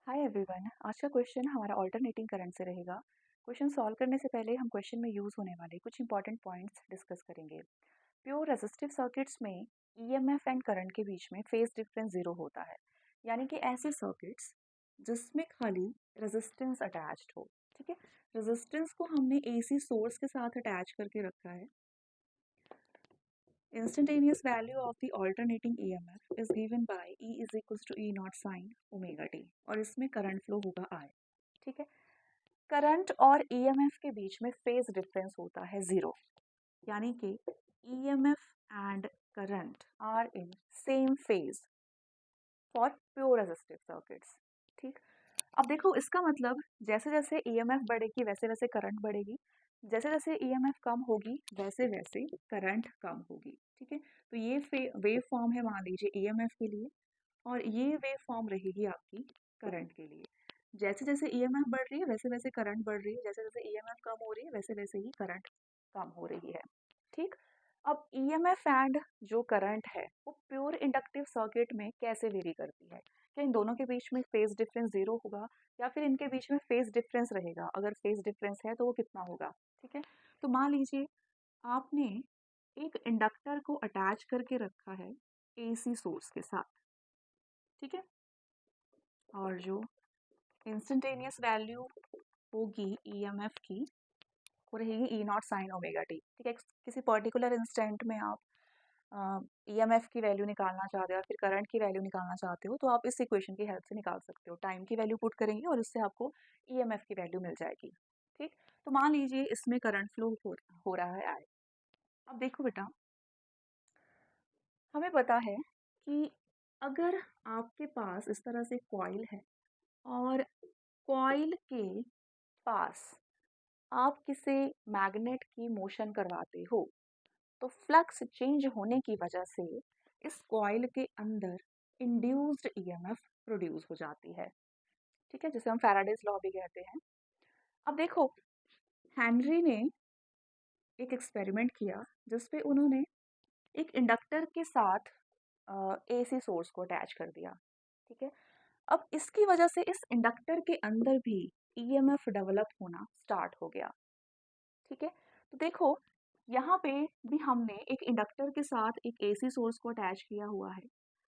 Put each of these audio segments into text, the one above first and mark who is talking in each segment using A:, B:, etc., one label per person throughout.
A: Hi everyone. आज का question हमारा अल्टरनेटिंग करंट से रहेगा। क्वेश्चन सॉल्व करने से पहले हम क्वेश्चन में यूज़ होने वाले कुछ इंपॉर्टेंट पॉइंट्स डिस्कस करेंगे। प्योर रेजिस्टिव सर्किट्स में ईएमएफ एंड करंट के बीच में फेज डिफरेंस ज़ीरो होता है, यानी कि ऐसे सर्किट्स जिसमें खाली रेजिस्टेंस अटैच्ड हो। ठीक है, रेजिस्टेंस को हमने एसी सोर्स के साथ अटैच करके रखा है। Instantaneous value of the alternating EMF is given by E is equals to E naught sin omega t और इसमें करंट फ्लो होगा I। ठीक है, करंट और EMF के बीच में फेज डिफरेंस होता है ज़ीरो, यानी कि EMF and current are in same phase for pure resistive circuits. ठीक, अब देखो इसका मतलब जैसे जैसे ईएमएफ बढ़ेगी वैसे वैसे करंट बढ़ेगी, जैसे जैसे ईएमएफ कम होगी वैसे वैसे करंट कम होगी। ठीक है, तो ये वेव फॉर्म है मान लीजिए ईएमएफ के लिए, और ये वेव फॉर्म रहेगी आपकी करंट के लिए। जैसे जैसे ईएमएफ बढ़ रही है वैसे वैसे करंट बढ़ रही है, जैसे जैसे ईएमएफ कम हो रही है वैसे वैसे ही करंट कम हो रही है। ठीक, अब ईएमएफ एंड जो करंट है वो प्योर इंडक्टिव सर्किट में कैसे वेरी करती है? क्या इन दोनों के बीच में फेज डिफरेंस ज़ीरो होगा या फिर इनके बीच में फेज डिफरेंस रहेगा? अगर फेज डिफरेंस है तो वो कितना होगा? ठीक है, तो मान लीजिए आपने एक इंडक्टर को अटैच करके रखा है एसी सोर्स के साथ। ठीक है, और जो इंस्टेंटेनियस वैल्यू होगी ईएमएफ की वो रहेगी ई नॉट साइन ओमेगा टी। ठीक है, किसी पर्टिकुलर इंस्टेंट में आप ईएमएफ की वैल्यू निकालना चाहते हो या फिर करंट की वैल्यू निकालना चाहते हो तो आप इस इक्वेशन की हेल्प से निकाल सकते हो। टाइम की वैल्यू पुट करेंगे और उससे आपको ईएमएफ की वैल्यू मिल जाएगी। ठीक, तो मान लीजिए इसमें करंट फ्लो हो रहा है आई। अब देखो बेटा, हमें पता है कि अगर आपके पास इस तरह से कॉइल है और कॉइल के पास आप किसी मैग्नेट की मोशन करवाते हो तो फ्लक्स चेंज होने की वजह से इस कॉइल के अंदर इंड्यूस्ड ईएमएफ प्रोड्यूस हो जाती है। ठीक है, जिसे हम फैराडेज लॉ भी कहते हैं। अब देखो, हेनरी ने एक एक्सपेरिमेंट किया जिसपे उन्होंने एक इंडक्टर के साथ एसी सोर्स को अटैच कर दिया। ठीक है, अब इसकी वजह से इस इंडक्टर के अंदर भी ईएमएफ डेवलप होना स्टार्ट हो गया। ठीक है, तो देखो यहाँ पे भी हमने एक इंडक्टर के साथ एक एसी सोर्स को अटैच किया हुआ है,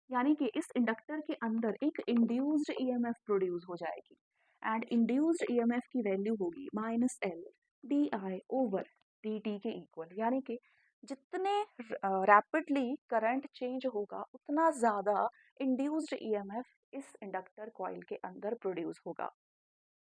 A: यानी कि इस इंडक्टर के अंदर एक इंड्यूस्ड ईएमएफ प्रोड्यूस हो जाएगी एंड इंड्यूस्ड ईएमएफ की वैल्यू होगी minus L D I over D T के इक्वल, यानी कि जितने रैपिडली करंट चेंज होगा उतना ज़्यादा इंड्यूस्ड ईएमएफ इस इंडक्टर कॉइल के अंदर प्रोड्यूस होगा।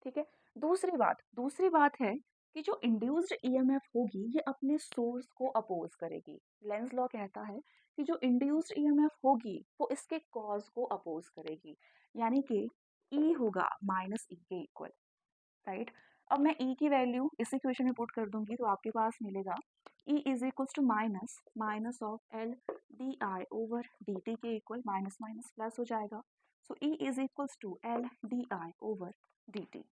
A: ठीक है, दूसरी बात है कि जो इंड्यूस्ड ईएमएफ होगी ये अपने सोर्स को अपोज करेगी। लेंज लॉ कहता है कि जो इंड्यूस्ड ईएमएफ होगी वो इसके कॉज को अपोज करेगी, यानी कि ई होगा माइनस ई के इक्वल। राइट, अब मैं ई की वैल्यू इस इक्वेशन में पुट कर दूंगी तो आपके पास मिलेगा E is equals to minus minus of L D I over D T के इक्वल, माइनस माइनस प्लस हो जाएगा। So E is equals to L D I over D T.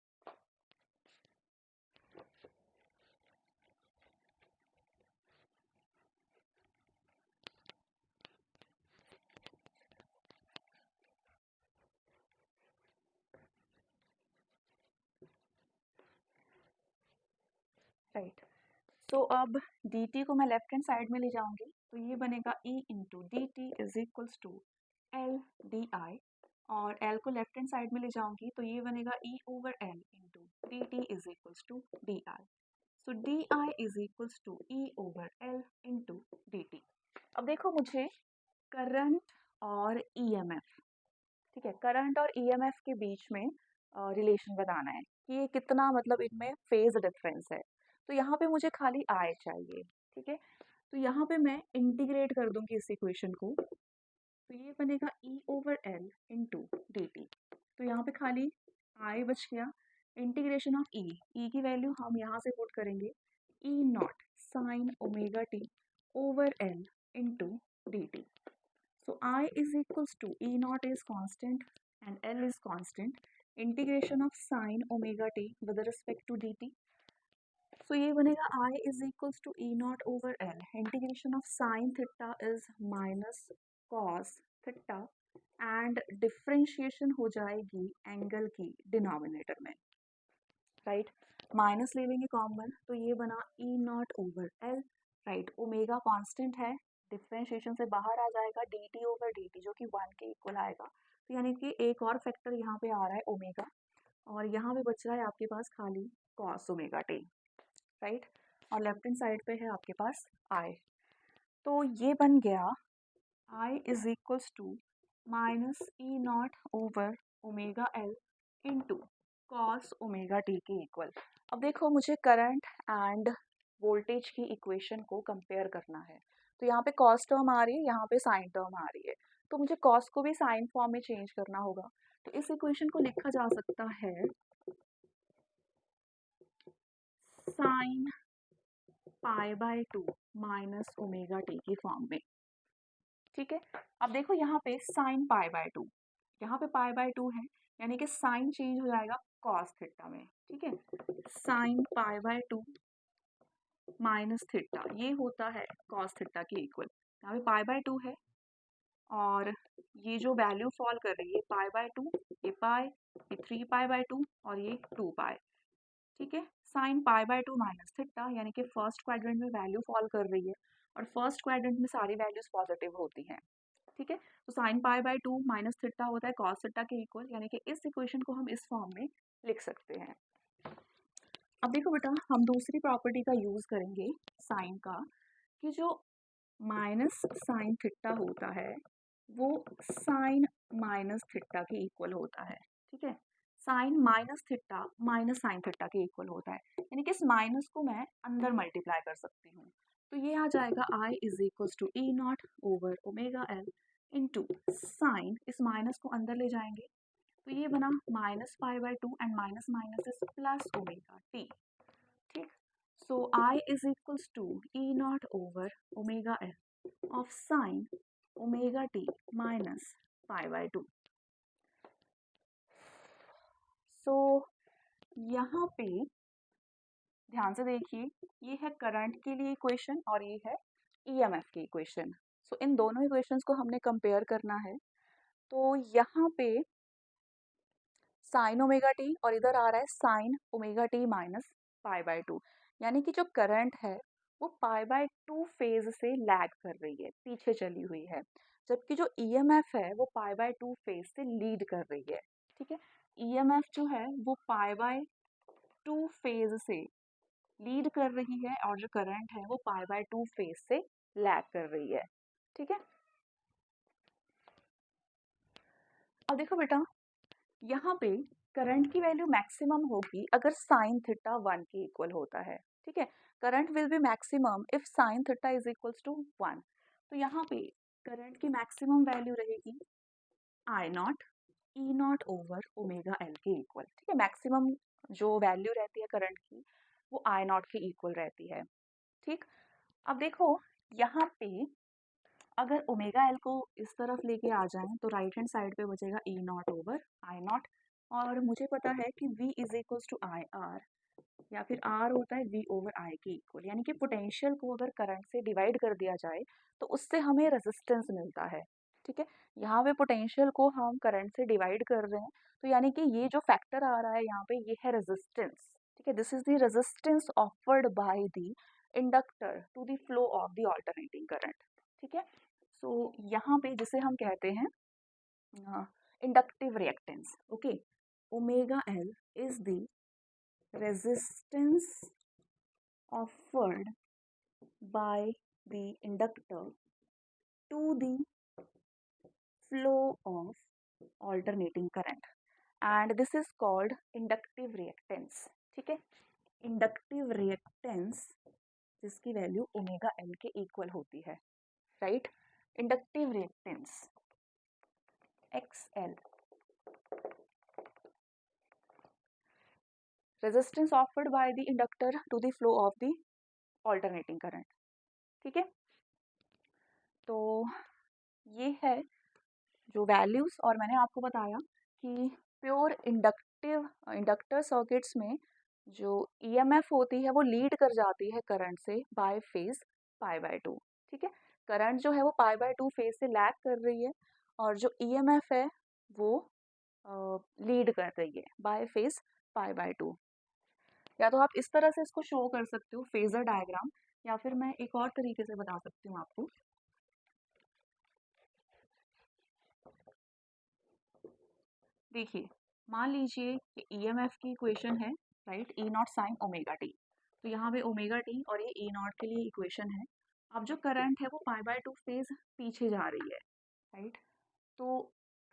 A: Right, so अब dt को मैं left hand side में ले जाऊंगी तो ये बनेगा e into D T is equals to L D I, और l को लेफ्ट हैंड साइड में ले जाऊंगी तो ये बनेगा e over l into D T is equals to D I. So D I is equals to e over l into D T. अब देखो मुझे करंट और ईएमएफ, ठीक है, करंट और ईएमएफ के बीच में रिलेशन बताना है कि ये कितना, मतलब इनमें फेज डिफरेंस है। तो यहाँ पे मुझे खाली आई चाहिए। ठीक है, तो यहाँ पे मैं इंटीग्रेट कर दूंगी इस इक्वेशन को, तो ये बनेगा ई over L into D T. तो यहाँ पे खाली आई बच गया। इंटीग्रेशन ऑफ ई की वैल्यू हम यहाँ से पुट करेंगे E naught sine omega T over L into D T. So I is equals to E naught is constant and L is constant. Integration of sine omega t with respect to dt. So ये बनेगा I is equals to E naught over L. Integration of sine theta is minus cos theta and differentiation हो जाएगी angle की denominator में, right. Minus ले लेंगे common, तो ये बना E naught over L, right. Omega constant है, डिफ्रेंशिएशन से बाहर आ जाएगा D T over D T, जो कि 1 के इक्वल आएगा। तो यानी कि एक और फैक्टर यहाँ पे आ रहा है ओमेगा, और यहाँ पे बच रहा है आपके पास खाली कॉस ओमेगा टी, राइट। और लेफ्ट हैंड साइड पे है आपके पास आई। तो ये बन गया I is equals to minus E naught over omega L into cos omega T के इक्वल। अब देखो, मुझे करंट एंड वोल्टेज की इक्वेशन को कंपेयर करना है। तो यहाँ पे कॉस टर्म आ रही है, यहाँ पे साइन टर्म आ रही है, तो मुझे कॉस को भी साइन फॉर्म में चेंज करना होगा। तो इस इक्वेशन को लिखा जा सकता है sine pi by 2 minus omega T की फॉर्म में, ठीक है। अब देखो यहाँ पे साइन पाई बाय 2, यहाँ पे पाई बाय 2 है, यानी कि साइन चेंज हो जाएगा कॉस थीटा में, ठीक है। Sine pi by 2 minus theta, ये होता है कॉस थीटा के इक्वल। यहाँ पे पाई बाय 2 है, और ये जो वैल्यू फॉल कर रही है पाई बाय 2, ये पाई, ये 3 पाई बाय 2 और ये 2 पाई, ठीक है। Sine pi by 2 minus theta, यानी कि फर्स्ट क्वाड्रेंट में वैल्यू फॉल कर रही है, और फर्स्ट क्वाड्रेंट में सारी वैल्यूज पॉजिटिव होती हैं, ठीक है। तो sine pi by 2 minus theta होता है कॉस थीटा के इक्वल, यानी कि इस इक्वेशन को हम इस फॉर्म में लिख सकते हैं। अब देखो बेटा, हम दूसरी प्रॉपर्टी का यूज करेंगे साइन का, कि जो माइनस साइन थीटा होता है वो साइन माइनस थीटा के इक्वल होता है, ठीक है। Sine minus theta minus sine theta के इक्वल होता है, यानी कि इस माइनस को मैं अंदर मल्टीप्लाई कर सकती हूँ। तो ये आ जाएगा I is equal to E naught over omega L into sine, इस माइनस को अंदर ले जाएंगे, तो ये बना minus pi by 2 and minus minus is plus omega T, ठीक। So I is equals to E naught over omega L of sine omega T minus pi by 2। So यहाँ पे ध्यान से देखिए, ये है करंट के लिए इक्वेशन और ये है ईएमएफ की इक्वेशन। सो इन दोनों इक्वेशंस को हमने कंपेयर करना है। तो यहाँ पे साइन ओमेगा टी और इधर आ रहा है sign omega T minus pi by 2, यानी कि जो करंट है वो पाई बाय 2 फेज से लैग कर रही है, पीछे चली हुई है, जबकि जो ईएमएफ है वो पाई बाय 2 फेज से लीड कर रही है, ठीक है। ईएमएफ जो है वो पाई बाय 2 फेज से लीड कर रही है, और जो करंट है वो पाई बाय 2 फेज से लैग कर रही है, ठीक है। अब देखो बेटा, यहाँ पे करंट की वैल्यू मैक्सिमम होगी अगर साइन थीटा 1 के इक्वल होता है, ठीक है। Current will be maximum if sine theta is equals to 1। तो यहाँ पे करंट की मैक्सिमम वैल्यू रहेगी I naught E naught over omega L के इक्वल, ठीक है। मैक्सिमम जो वैल्यू रहती है करंट की वो आई नॉट के इक्वल रहती है, ठीक। अब देखो, यहाँ पे अगर ओमेगा एल को इस तरफ लेके आ जाएं तो राइट हैंड साइड पे बचेगा E naught over I naught, और मुझे पता है कि V is equals to I R, या फिर R होता है V ओवर I के इक्वल, यानी कि पोटेंशियल को अगर करंट से डिवाइड कर दिया जाए तो उससे हमें रेजिस्टेंस मिलता है, ठीक है। यहाँ पे पोटेंशियल को हम करंट से डिवाइड कर रहे हैं, तो यानी कि ये जो फैक्टर आ रहा है यहाँ पे ये है रेजिस्टेंस, ठीक है। This is the resistance offered by the inductor to the flow of the alternating current, ठीक है। सो यहाँ पे जिसे हम कहते हैं inductive reactance, okay. Omega L is the resistance offered by the inductor to the flow of alternating current, and this is called inductive reactance, ठीक है। inductive reactance जिसकी वैल्यू ओमेगा एल के इक्वल होती है, right. inductive reactance XL, resistance offered by the inductor to the flow of the alternating current, ठीक है। तो ये है जो वैल्यूज, और मैंने आपको बताया कि प्योर इंडक्टर सर्किट्स में जो ईएमएफ होती है वो लीड कर जाती है करंट से बाय फेज पाई बाय 2, ठीक है। करंट जो है वो पाई बाय 2 फेज से लैग कर रही है, और जो EMF है वो लीड कर रही है बाय फेज π/2। या तो आप इस तरह से इसको शो कर सकते हो फेजर डायग्राम, या फिर मैं एक और तरीके से बता सकती हूँ आपको। देखिए, मान लीजिए कि EMF की इक्वेशन है, right, E0 sign omega T. तो यहाँ पे ओमेगा टी और ये E0 के लिए इक्वेशन है। अब जो करंट है वो π/2 फेज पीछे जा रही है, राइट। तो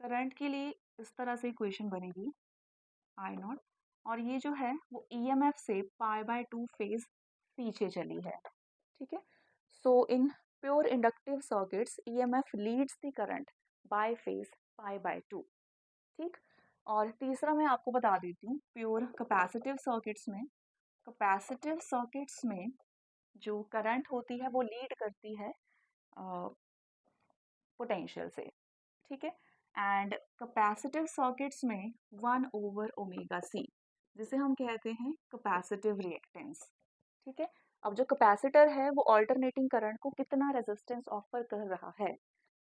A: करंट के लिए इस तरह से इक्वेशन बनेगी I0, और ये जो है वो EMF से π/2 फेज पीछे चली है, ठीक है। So in pure inductive circuits EMF leads the current by phase π/2, ठीक। और तीसरा मैं आपको बता देती हूँ, प्योर कैपेसिटिव सर्किट्स में जो करंट होती है वो लीड करती है पोटेंशियल से, ठीक है। एंड कैपेसिटिव सर्किट्स में 1/ωc, जिसे हम कहते हैं कैपेसिटिव रिएक्टेंस, ठीक है। अब जो कैपेसिटर है वो अल्टरनेटिंग करंट को कितना रेजिस्टेंस ऑफर कर रहा है,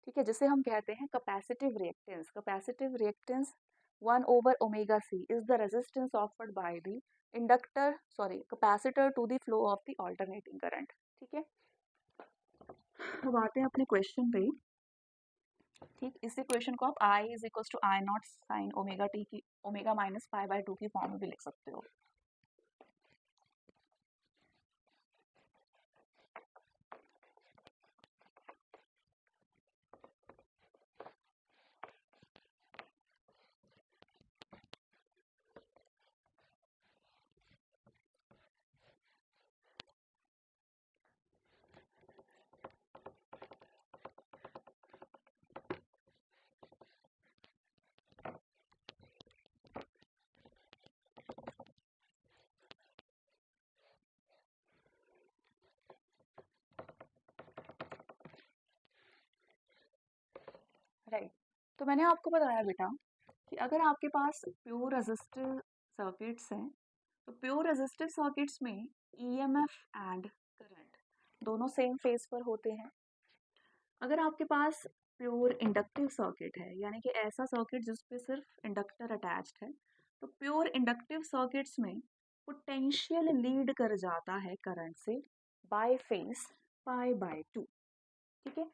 A: ठीक है, जिसे हम कहते हैं capacitive reactance. Capacitive reactance 1/ωc is the resistance offered by the capacitor to the flow of the alternating current, ठीक है। अब आते हैं अपने क्वेश्चन पे, ठीक। इसी क्वेश्चन को आप I=I0 साइन ओमेगा टी की ओमेगा माइनस π/2 की फॉर्म में भी लिख सकते हो। राइट। तो मैंने आपको बताया बेटा कि अगर आपके पास प्योर रेजिस्टिव सर्किट्स हैं, तो प्योर रेजिस्टिव सर्किट्स में EMF एंड करंट दोनों सेम फेज पर होते हैं। अगर आपके पास प्योर इंडक्टिव सर्किट है, यानी कि ऐसा सर्किट जिस पे सिर्फ इंडक्टर अटैच्ड है, तो प्योर इंडक्टिव सर्किट्स में पोटेंशियल लीड कर जाता है करंट से बाय फेज π/2, ठीक है।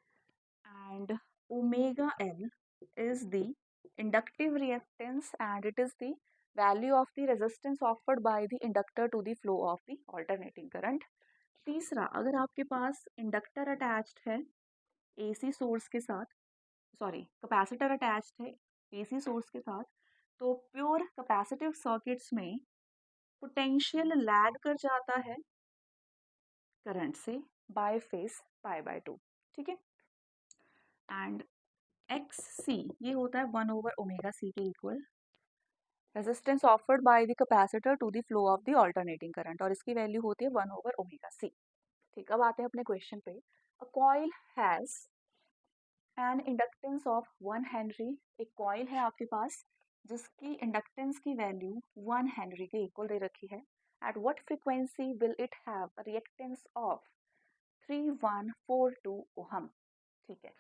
A: And omega L is the inductive reactance and it is the value of the resistance offered by the inductor to the flow of the alternating current। तीसरा, अगर आपके पास inductor attached है AC source के साथ, capacitor attached है AC source के साथ, तो प्योर कैपेसिटिव सर्किट्स में पोटेंशियल लैग कर जाता है करंट से बाय फेज π/2, ठीक है। एंड XC ये होता है 1/ωc के equal, resistance offered by the capacitor to the flow of the alternating current, और इसकी वैल्यू होती है 1/ωc, ठीक। अब आते हैं अपने क्वेश्चन पे। A coil has an inductance of 1 Henry. एक कॉइल है आपके पास जिसकी इंडक्टेंस की वैल्यू 1 हेनरी के इक्वल दे रखी है। At what frequency will it have a reactance of 3142 ohm, ठीक है।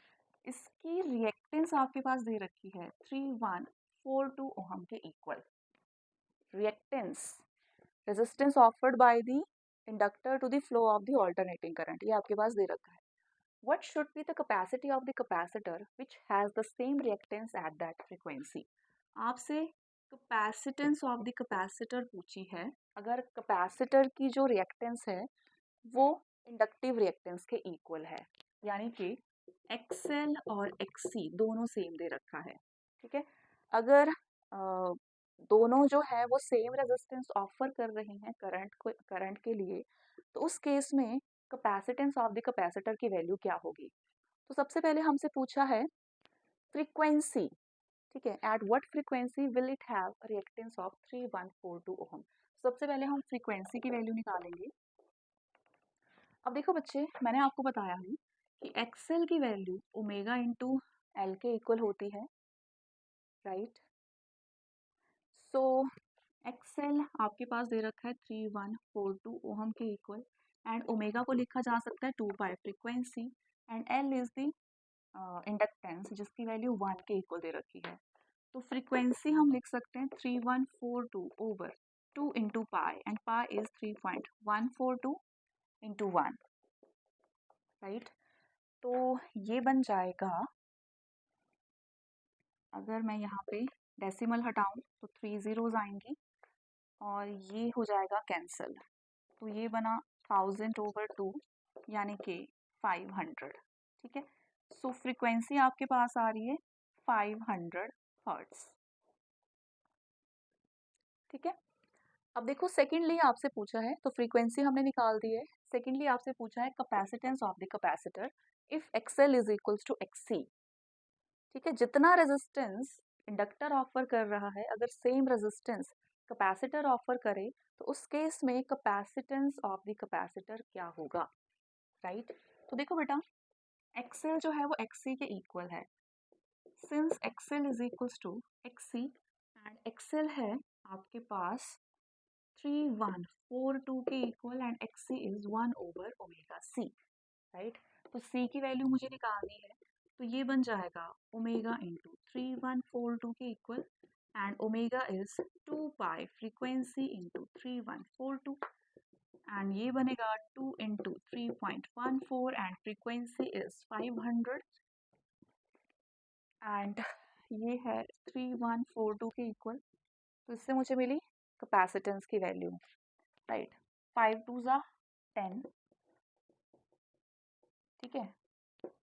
A: इसकी रिएक्टेंस आपके पास दे रखी है 3142 ओहम के equal. Reactance, resistance offered by the inductor to the flow of the alternating current, ये आपके पास दे रखा है। What should be the capacity of the capacitor which has the same reactance at that frequency. आपसे capacitance of the capacitor पूछी है। अगर कैपेसिटर की जो रिएक्टेंस है वो इंडक्टिव रिएक्टेंस के इक्वल है, यानी कि XL और XC दोनों सेम दे रखा है, ठीक है। अगर दोनों जो है वो सेम रेजिस्टेंस ऑफर कर रहे हैं करंट के लिए, तो उस केस में कैपेसिटेंस ऑफ द कैपेसिटर की वैल्यू क्या होगी। तो सबसे पहले हमसे पूछा है फ्रीक्वेंसी, ठीक है, at what frequency will it have a reactance of 3142 ohm. सबसे पहले हम फ्रीक्वेंसी की वैल्यू निकालेंगे। अब देखो बच्चे, मैंने आपको बताया है कि XL की वैल्यू ओमेगा इंटू L के इक्वल होती है, राइट। सो XL आपके पास दे रखा है 3142 ओहम के इक्वल, एंड ओमेगा को लिखा जा सकता है 2 पाई frequency, and L is the inductance जिसकी वैल्यू 1 के इक्वल दे रखी है, तो फ्रीक्वेंसी हम लिख सकते हैं 3142 over 2 into pi, and pi is 3.142 into 1, right. तो ये बन जाएगा, अगर मैं यहाँ पे डेसिमल हटाऊँ तो 3 ज़ीरोज़ आएंगी और ये हो जाएगा कैंसिल, तो ये बना 1000/2 यानी कि 500, ठीक है। सो फ्रीक्वेंसी आपके पास आ रही है 500 हर्ट्स, ठीक है। अब देखो सेकेंडली आपसे पूछा है, तो फ्रीक्वेंसी हमने निकाल दी है। सेकेंडली आपसे पूछा है capacitance of the capacitor if X L is equals to X C, ठीक है। जितना रेजिस्टेंस इंडक्टर ऑफर कर रहा है, अगर सेम रेजिस्टेंस कैपेसिटर ऑफर करे, तो उस केस में कैपेसिटेंस ऑफ द कैपेसिटर क्या होगा, राइट। तो देखो बेटा, एक्सएल जो है वो एक्ससी के इक्वल है, since X L is equals to X C, and X L है आपके पास 3142 के equal, and X C is 1 over omega C, right. तो सी की वैल्यू मुझे निकालनी है, तो ये बन जाएगा ओमेगा इंटू 3142 के equal, and omega is 2 pi frequency into 3142, and ये बनेगा 2 into 3.14, and frequency is 500, and ये है 3142 के इक्वल। तो इससे मुझे मिली कैपेसिटेंस की वैल्यू, राइट। 5 2 ज़ा 10, ठीक है।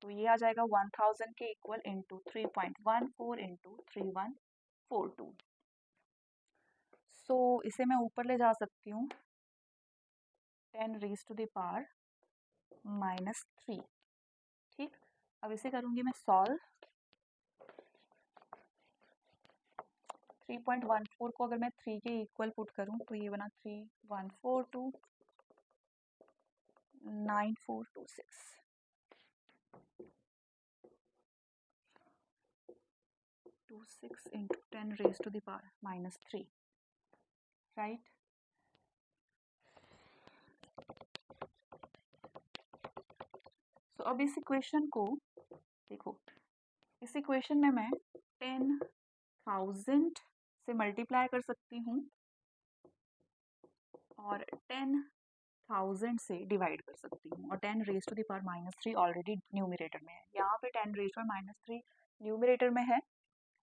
A: तो ये आ जाएगा 1000 के इक्वल इंटू 3.14 इंटू 3142। सो इसे मैं ऊपर ले जा सकती हूँ 10 रेज टू द पावर -3, ठीक। अब इसे करूँगी मैं सॉल्व। 3.14 को अगर मैं 3 के इक्वल पुट करूँ तो ये बना 3142 9426, 26 into 10 raise to the power -3, right. So अब इस इक्वेशन को देखो, इस इक्वेशन में मैं 10,000 से मल्टीप्लाई कर सकती हूँ और 10,000 से डिवाइड कर सकती हूँ, और 10 raise to the power -3 already numerator में है। यहाँ पे 10 रेज टू पावर -3 न्यूमरेटर में है,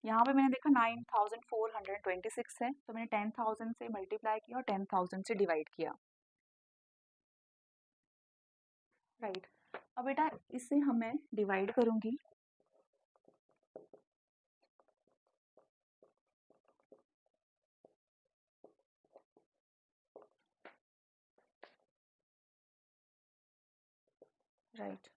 A: यहाँ पे मैंने देखा 9426 है, तो मैंने 10,000 से मल्टीप्लाई किया और 10,000 से डिवाइड किया, राइट। अब बेटा इसे मैं डिवाइड करूँगी, राइट।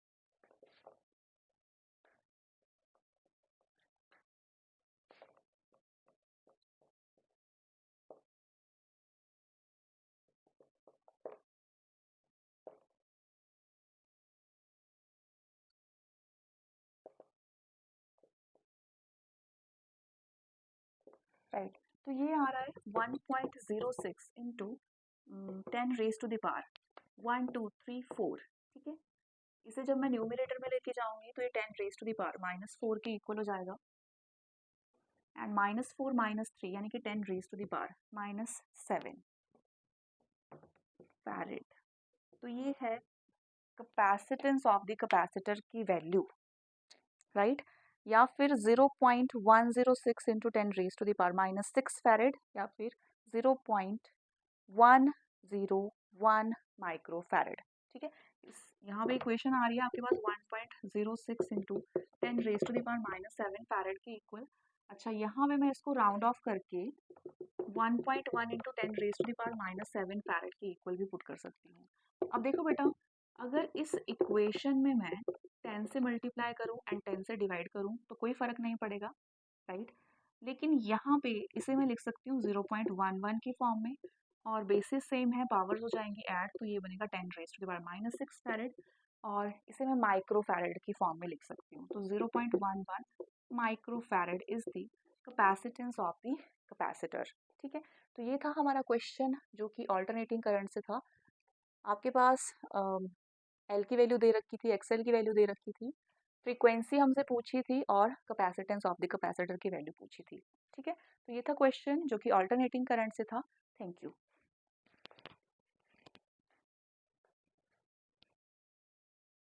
A: राइट, तो ये आ रहा है 1.06 into 10 raise to the power 1234, ठीक है। इसे जब मैं न्यूमरेटर में लेके जाऊंगी तो ये 10 रेज टू द पावर -4 के इक्वल हो जाएगा, एंड -4 -3 यानी कि 10 raise to the power -7 farad. तो ये है कैपेसिटेंस ऑफ द कैपेसिटर की वैल्यू, राइट। या फिर 0.106 into 10 raise to the power -6 farad, या फिर 0.101 माइक्रो फैरेड, ठीक है। यहाँ पे इक्वेशन आ रही है आपके पास 1.06 into 10 raise to the power -7 farad के इक्वल। अच्छा, यहाँ पे मैं इसको राउंड ऑफ करके 1.1 into 10 raise to the power -7 farad के इक्वल भी पुट कर सकती हूँ। अब देखो बेटा, अगर इस इक्वेशन में मैं 10 से मल्टीप्लाई करूँ एंड 10 से डिवाइड करूँ तो कोई फ़र्क नहीं पड़ेगा, राइट। लेकिन यहाँ पे इसे मैं लिख सकती हूँ 0.11 की फॉर्म में, और बेसिस सेम है, पावर्स हो जाएंगी ऐड, तो ये बनेगा 10 raise to the power -6 farad, और इसे मैं माइक्रो फैरेड की फॉर्म में लिख सकती हूँ। तो 0.11 micro farad is the capacitance of the capacitor, ठीक है। तो ये था हमारा क्वेश्चन जो कि ऑल्टरनेटिंग करंट से था। आपके पास एल की वैल्यू दे रखी थी, एक्सएल की वैल्यू दे रखी थी, फ्रीक्वेंसी हमसे पूछी थी और कैपेसिटेंस ऑफ द कैपेसिटर की वैल्यू पूछी थी। ठीक है? तो ये था क्वेश्चन जो कि अल्टरनेटिंग करंट से था। Thank you.